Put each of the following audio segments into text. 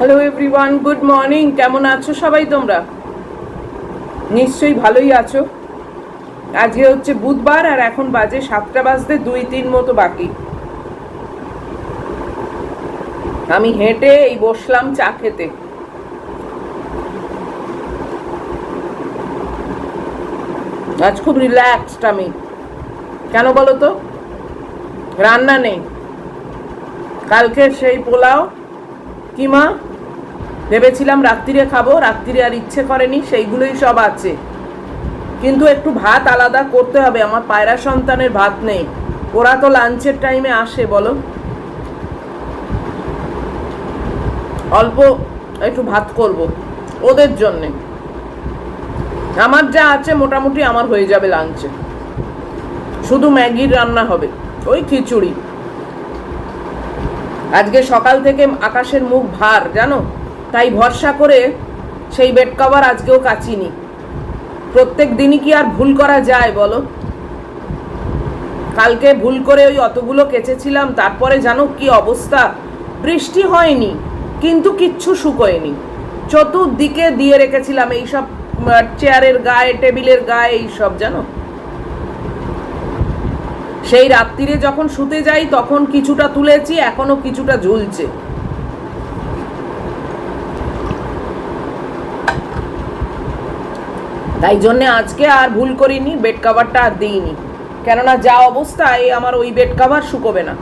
Hello everyone, good morning. কেমন আছো সবাই? তোমরা নিশ্চয়ই ভালোই আছো। আজকে হচ্ছে বুধবার আর এখন বাজে 7টা বাজতে 2-3 মতো বাকি। আমি হেঁটে এই বসলাম চা খেতে। আজ খুব রিল্যাক্সড আমি। কেন বলো তো? রান্না নেই। কালকে সেই পোলাও কিমা ভেবেছিলাম রাত্রিরে খাবো, রাত্রিরে আর ইচ্ছে করেনি, সেইগুলোই সব আছে। কিন্তু একটু ভাত আলাদা করতে হবে, আমার পায়রা সন্তানের ভাত নেই। ওরা তো লাঞ্চের টাইমে আসে, বলো। অল্প একটু ভাত করব ওদের জন্যে। আমার যা আছে মোটামুটি আমার হয়ে যাবে লাঞ্চে। শুধু ম্যাগির রান্না হবে, ওই খিচুড়ি। আজকে সকাল থেকে আকাশের মুখ ভার, জানো, তাই ভরসা করে সেই বেড কভার আজকেও কাচিনি। প্রত্যেক দিনই কি আর ভুল করা যায় বলো? কালকে ভুল করে ওই অতগুলো কেচেছিলাম, তারপরে জানো কি অবস্থা। বৃষ্টি হয়নি কিন্তু কিচ্ছু শুকোয়নি। চতুর্দিকে দিয়ে রেখেছিলাম এইসব চেয়ারের গায়ে, টেবিলের গায়ে, এইসব জানো। সেই রাত্রিরে যখন শুতে যাই তখন কিছুটা তুলেছি, এখনো কিছুটা ঝুলছে। তাই জন্যে আজকে আর ভুল করিনি, বেড কাভারটা আর দিইনি। কেননা যা অবস্থায় আমার ওই বেড কাভার শুকোবে না।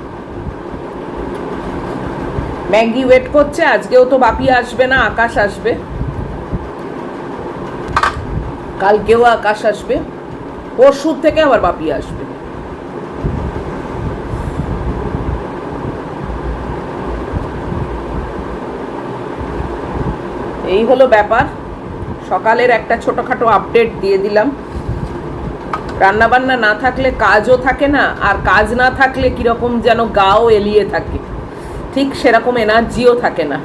ম্যাগি ওয়েট করছে, আজকেও তো বাপি আসবে না, আকাশ আসবে। কালকেও আকাশ আসবে, পরশুর থেকে আবার বাপি আসবে। এই হলো ব্যাপার। সকালের একটা ছোটখাটো আপডেট দিয়ে দিলাম। রান্নাবান্না না থাকলে কাজও থাকে না, আর কাজ না থাকলে কিরকম যেন গাও এলিয়ে থাকে, ঠিক সেরকম এনার্জিও থাকে না।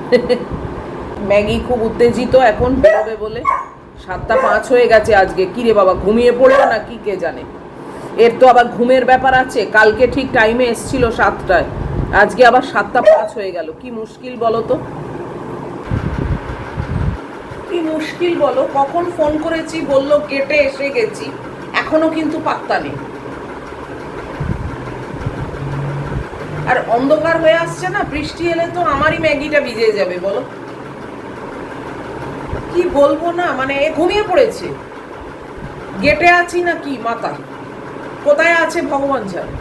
ম্যাগি খুব উত্তেজিত এখন বেরোবে বলে। 7টা 5 হয়ে গেছে আজকে। কিরে বাবা, ঘুমিয়ে পড়লো না কি কে জানে। এর তো আবার ঘুমের ব্যাপার আছে। কালকে ঠিক টাইমে এসছিল 7টায়, আজকে আবার 7টা 5 হয়ে গেল। কি মুশকিল বলো তো, কি মুশকিল বলো। কখন ফোন করেছি, বললো গেটে এসে গেছি, এখনো কিন্তু পাত্তা নেই। আর অন্ধকার হয়ে আসছে না, বৃষ্টি এলে তো আমারই ম্যাগিটা ভিজে যাবে বলো। কি বলবো না, মানে ঘুমিয়ে পড়েছে। গেটে আছি না কি মাথা, কোথায় আছে ভগবান জানে।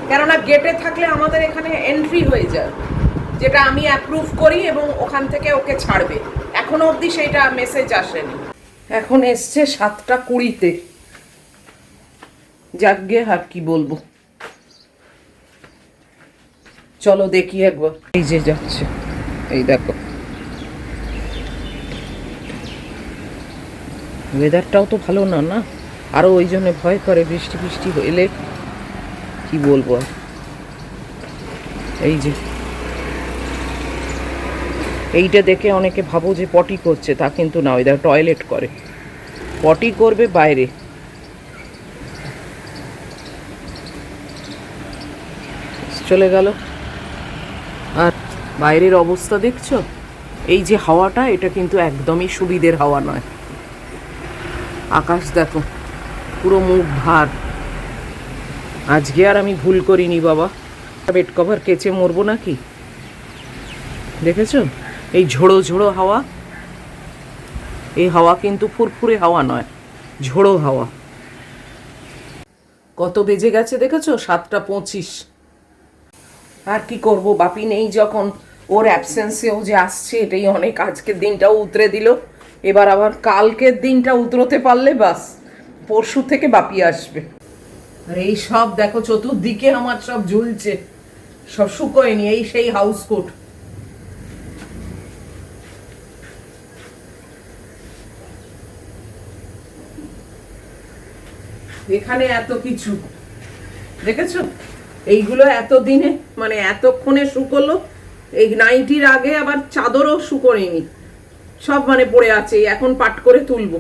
কেননা গেটে থাকলে আমাদের এখানে এন্ট্রি হয়ে যায়, যেটা আমি অ্যাপ্রুভ করি এবং ওখান থেকে ওকে ছাড়বে। এখনো অবধি সেইটা মেসেজ আসেনি। এখন এসছে 7টা 20-তে। যাকগে, আর কি বলবো। চলো দেখি একবার। এই যে যাচ্ছে, এই দেখো। ওয়েদারটাও তো ভালো না, না আরো ওই জন্য ভয় করে বৃষ্টি বৃষ্টি হইলে। কি বলবো আর। এই যে এইটা দেখে অনেকে ভাবো যে পটি করছে, তা কিন্তু না, ওই দেখো টয়লেট করে। পটি করবে বাইরে। চলে গেল। আর বাইরের অবস্থা দেখছো? এই যে হাওয়াটা, এটা কিন্তু একদমই সুবিধের হাওয়া নয়। আকাশ দেখো, পুরো মুখ ভার। আজকে আর আমি ভুল করিনি বাবা। বেড কভার কেচে মরবো নাকি? দেখেছো এই ঝোড়ো ঝোড়ো হাওয়া। এই হাওয়া কিন্তু ফুরফুরে হাওয়া নয়, ঝোড়ো হাওয়া। কত বেজে গেছে দেখেছো? 7টা 25। আর কি করব, বাপি নেই যখন, ওর অ্যাবসেন্সেও যে আসছে এটাই অনেক। আজকের দিনটাও উতরে দিল, এবার আবার কালকের দিনটা উতরোতে পারলে বাস, পরশু থেকে বাপি আসবে। আর এই সব দেখো চতুর্দিকে আমার সব ঝুলছে, সব শুকোয়নি। এই সেই হাউস কোট। এখানে এত কিছু দেখেছো, এইগুলো এত দিনে মানে এতক্ষণে শুকোলো। এই নাইটির আগে আবার চাদরও শুকোয়নি, সব মানে পড়ে আছে, এখন পাট করে তুলবো।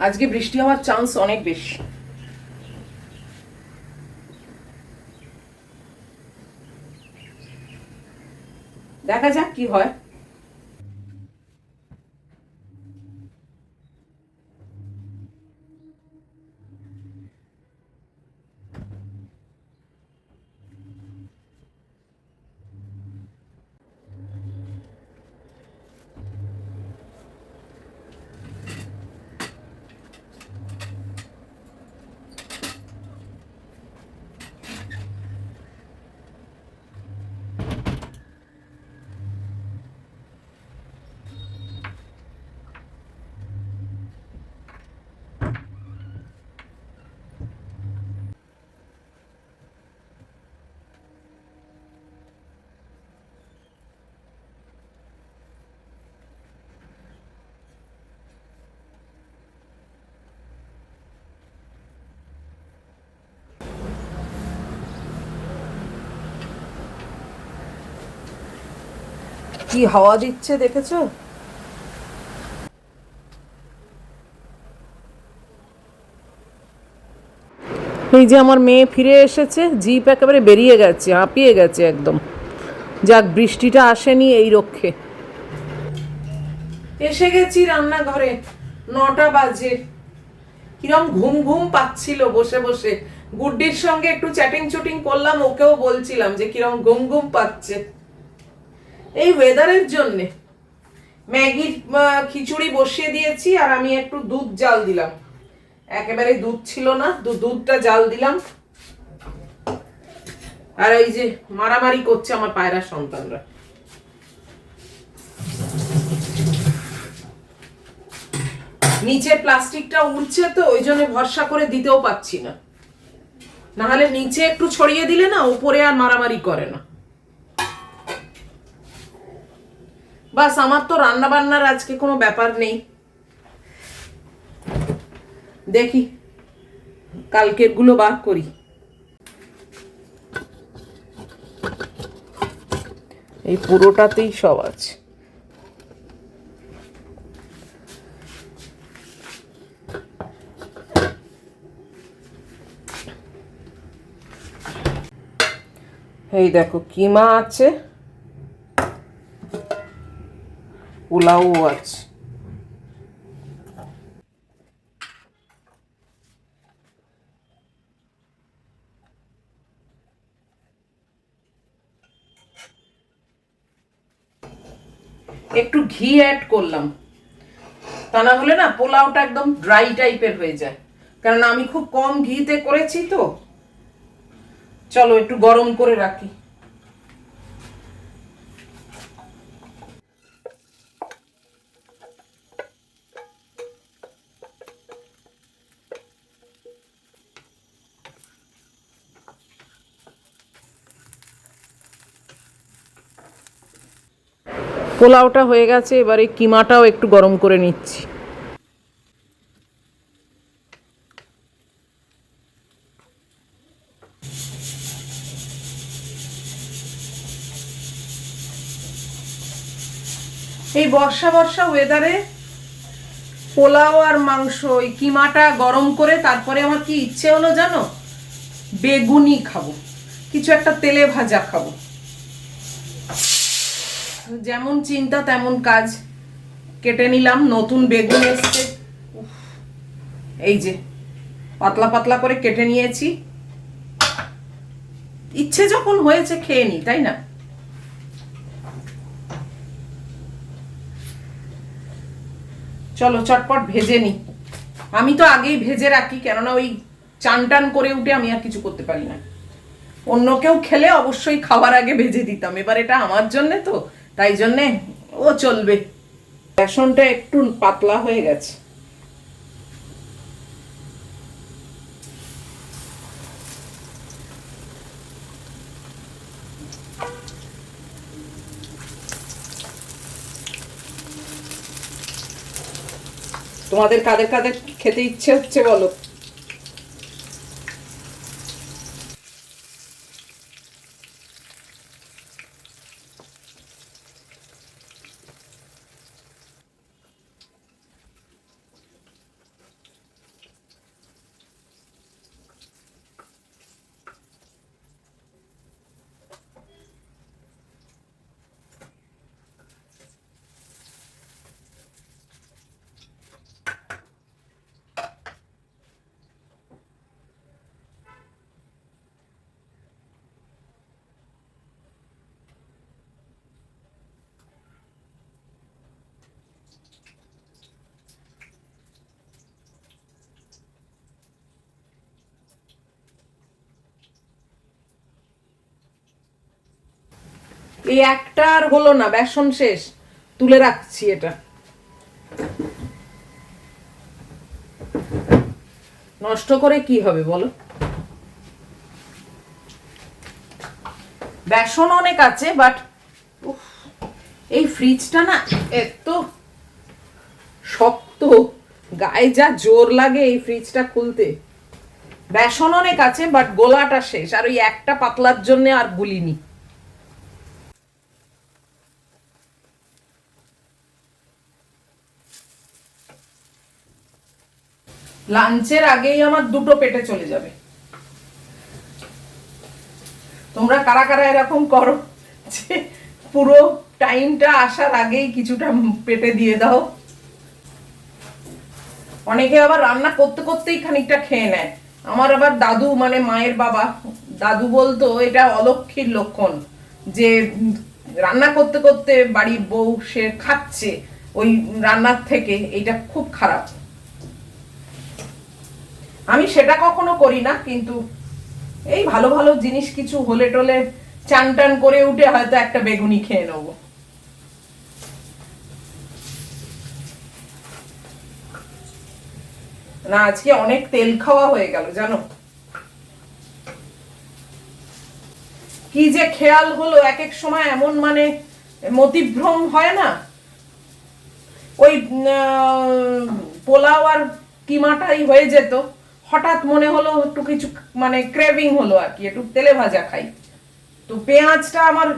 আজকে বৃষ্টি হওয়ার চান্স অনেক বেশি। দেখা যাক কি হয়। কি হাওয়া দিচ্ছে দেখেছো? এই যে আমার মেয়ে ফিরে এসেছে, জিপ একেবারে বেরিয়ে গেছে, হাঁপিয়ে গেছে একদম। যাক বৃষ্টিটা আসেনি এই রক্ষে। এসে গেছি রান্নাঘরে, 9টা বাজে। কিরম ঘুম ঘুম পাচ্ছিল বসে বসে। গুড্ডির সঙ্গে একটু চ্যাটিং চুটিং করলাম, ওকেও বলছিলাম যে কিরম ঘুম ঘুম পাচ্ছে এই ওয়েদারের জন্যে। ম্যাগির খিচুড়ি বসিয়ে দিয়েছি, আর আমি একটু দুধ জাল দিলাম। একেবারে দুধ ছিল না, দুধটা জাল দিলাম। আর এই যে মারামারি করছে আমার পায়রা সন্তানরা। নিচে প্লাস্টিকটা উড়ছে তো, ওই জন্য ভরসা করে দিতেও পাচ্ছি না। নাহলে নিচে একটু ছড়িয়ে দিলে না, উপরে আর মারামারি করে না। বাস, আমার তো রান্না বান্নার আজকে কোনো ব্যাপার নেই। দেখি কালকের গুলো বার করি। এই পুরোটাতেই সব আছে। এই দেখো কিমা আছে, পোলাও আছে। একটু ঘি অ্যাড করলাম, তা না হলে না পোলাওটা একদম ড্রাই টাইপের হয়ে যায়। কারণ আমি খুব কম ঘিতে করেছি তো। চলো একটু গরম করে রাখি। পোলাওটা হয়ে গেছে, এবারে কিমাটাও একটু গরম করে নিচ্ছি। এই বর্ষা বর্ষা ওয়েদারে পোলাও আর মাংস, এই কিমাটা গরম করে তারপরে আমার কি ইচ্ছে হলো জানো, বেগুনি খাবো, কিছু একটা তেলে ভাজা খাবো। যেমন চিন্তা তেমন কাজ। কেটে নিলাম, নতুন বেগুন এসছে। এই যে পাতলা পাতলা করে কেটে নিয়েছি। ইচ্ছে যখন হয়েছে খেয়ে নি, তাই না? চলো চটপট ভেজে নি। আমি তো আগেই ভেজে রাখি, কেননা ওই চান টান করে উঠে আমি আর কিছু করতে পারি না। অন্য কেউ খেলে অবশ্যই খাওয়ার আগে ভেজে দিতাম, এবার এটা আমার জন্যে তো, তাই জন্যে ও চলবে। বেসনটা একটু পাতলা হয়ে গেছে। তোমাদের কাদের কাদের খেতে ইচ্ছে হচ্ছে বলো। এই একটা আর হলো না, বেসন শেষ, তুলে রাখছি এটা। নষ্ট করে কি হবে বলো? বেসন অনেক আছে, বাট এই ফ্রিজটা না এত শক্ত, গায়ে যা জোর লাগে এই ফ্রিজটা খুলতে। বেসন অনেক আছে, বাট গোলাটা শেষ, আর ওই একটা পাতলার জন্য আর গুলিনি। লাঞ্চের আগেই আমার দুটো পেটে চলে যাবে। তোমরা কারা কারা এরকম করো যে পুরো টাইমটা আসার আগেই কিছুটা পেটে দিয়ে দাও? অনেকে আবার রান্না করতে করতেই খানিকটা খেয়ে নেয়। আমার আবার দাদু, মানে মায়ের বাবা, দাদু বলতো এটা অলক্ষীর লক্ষণ, যে রান্না করতে করতে বাড়ির বউ সে খাচ্ছে ওই রান্নার থেকে, এটা খুব খারাপ। আমি সেটা কখনো করি না, কিন্তু এই ভালো ভালো জিনিস কিছু হলে টলে চান টান করে উঠে হয়তো একটা বেগুনি খেয়ে নেবো। না, আজকে অনেক তেল খাওয়া হয়ে গেল জানো। কি যে খেয়াল হলো, এক এক সময় এমন মানে মতিভ্রম হয় না, ওই পোলাও আর কিমাটাই হয়ে যেত, হঠাৎ মনে হলো একটু কিছু মানে ক্রেভিং হলো আর কি, একটু তেলে ভাজা খাই। তো পেঁয়াজটা আমার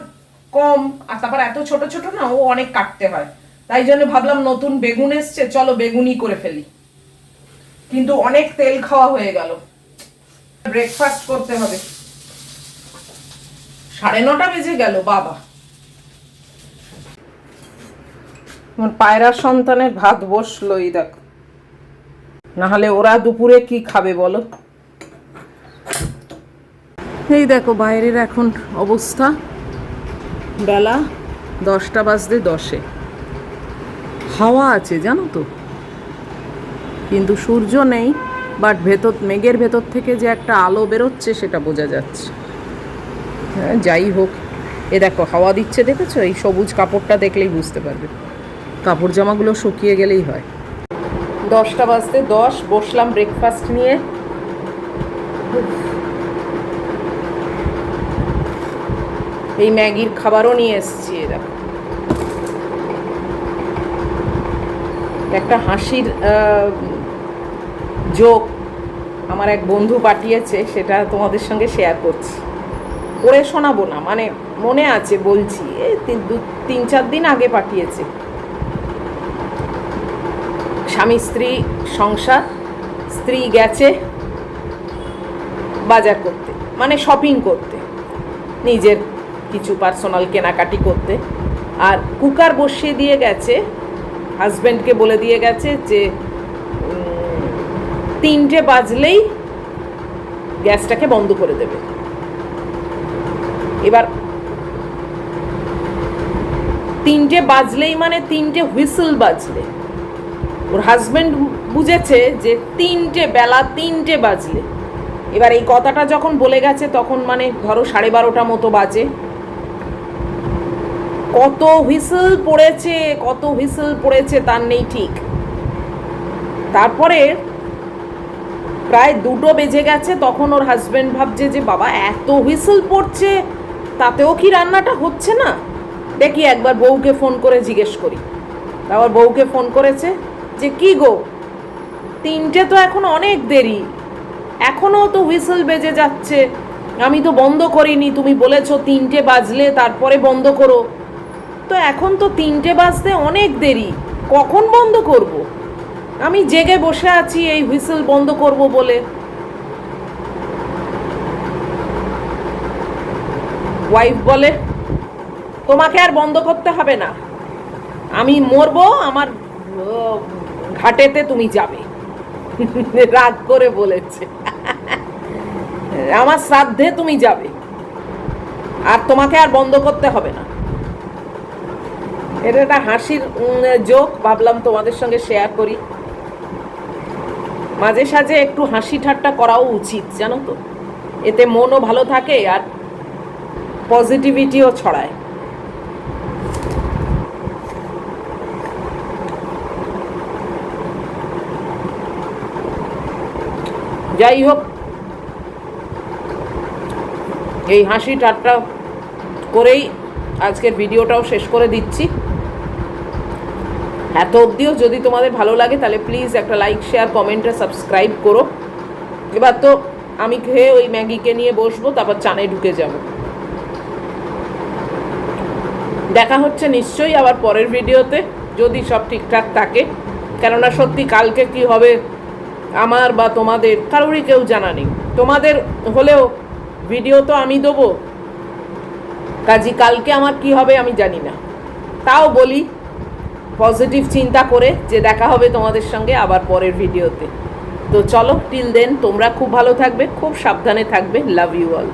কম, আর তারপর এত ছোট ছোট না, ও অনেক কাটতে হয়, তাই জন্য ভাবলাম নতুন বেগুন এসছে, চলো বেগুনি করে ফেলি। কিন্তু অনেক তেল খাওয়া হয়ে গেল। ব্রেকফাস্ট করতে হবে। 9:30 বেজে গেল বাবা। আমার পায়রা সন্তানের ভাত বসলোই দেখো, নাহলে ওরা দুপুরে কি খাবে বলো? এই দেখো বাইরের এখন অবস্থা, বেলা 10:10 হাওয়া আছে জানো তো, কিন্তু সূর্য নেই, বাট মেঘের ভেতর থেকে যে একটা আলো বেরোচ্ছে সেটা বোঝা যাচ্ছে। হ্যাঁ, যাই হোক, এ দেখো হাওয়া দিচ্ছে, দেখেছো? এই সবুজ কাপড়টা দেখলেই বুঝতে পারবে, কাপড় জামাগুলো শুকিয়ে গেলেই হয়। 10:10 বসলাম ব্রেকফাস্ট নিয়ে। এই ম্যাগির খাবারও নিয়ে এসছি। দেখো একটা হাসির জোক আমার এক বন্ধু পাঠিয়েছে, সেটা তোমাদের সঙ্গে শেয়ার করছি। পড়ে শোনাবো না, মানে মনে আছে বলছি, এই 3-4 দিন আগে পাঠিয়েছে। স্বামী স্ত্রী সংসার, স্ত্রী গেছে বাজার করতে, মানে শপিং করতে, নিজের কিছু পার্সোনাল কেনাকাটি করতে, আর কুকার বসিয়ে দিয়ে গেছে, হাজব্যান্ডকে বলে দিয়ে গেছে যে 3টে বাজলেই গ্যাসটাকে বন্ধ করে দেবে। এবার 3টে বাজলেই মানে 3টে হুইসেল বাজলে, ওর হাজব্যান্ড বুঝেছে যে বেলা 3টে বাজলে। এবার এই কথাটা যখন বলে গেছে তখন মানে ধরো 12:30 মতো বাজে। কত হুইসেল পড়েছে তার নেই ঠিক। তারপরে প্রায় 2টো বেজে গেছে, তখন ওর হাজব্যান্ড ভাবছে যে বাবা এত হুইসেল পড়ছে, তাতেও কি রান্নাটা হচ্ছে না, দেখি একবার বউকে ফোন করে জিজ্ঞেস করি। তারপর বউকে ফোন করেছে যে কি গো, 3টে তো এখন অনেক দেরি, এখনও তো হুইসেল বেজে যাচ্ছে, আমি তো বন্ধ করিনি, তুমি বলেছো 3টে বাজলে তারপরে বন্ধ করো, তো এখন তো 3টে বাজতে অনেক দেরি, কখন বন্ধ করব? আমি জেগে বসে আছি এই হুইসেল বন্ধ করব বলে। ওয়াইফ বলে তোমাকে আর বন্ধ করতে হবে না, আমি মরবো, আমার ঘাটেতে তুমি যাবে। রাগ করে বলেছে, আমার শ্রাদ্ধে তুমি যাবে, আর তোমাকে আর বন্ধ করতে হবে না। এটা একটা হাসির জোক, ভাবলাম তোমাদের সঙ্গে শেয়ার করি। মাঝে সাঝে একটু হাসি ঠাট্টা করাও উচিত জানো তো, এতে মনও ভালো থাকে আর পজিটিভিটিও ছড়ায়। যাই হোক, এই হাসি ঠাট্টা করেই আজকের ভিডিওটাও শেষ করে দিচ্ছি। এত অবধিও যদি তোমাদের ভালো লাগে তাহলে প্লিজ একটা লাইক, শেয়ার, কমেন্টে সাবস্ক্রাইব করো। এবার তো আমি খেয়ে ওই ম্যাগিকে নিয়ে বসবো, তারপর চানে ঢুকে যাব। দেখা হচ্ছে নিশ্চয়ই আবার পরের ভিডিওতে, যদি সব ঠিকঠাক থাকে। কেননা সত্যি কালকে কি হবে আমার বা তোমাদের কারোরই কেউ জানা নেই। তোমাদের হলেও ভিডিও তো আমি দেবো, কাজী কালকে আমার কি হবে আমি জানি না। তাও বলি পজিটিভ চিন্তা করে যে দেখা হবে তোমাদের সঙ্গে আবার পরের ভিডিওতে। তো চলো, টিল দেন তোমরা খুব ভালো থাকবে, খুব সাবধানে থাকবে। Love you all.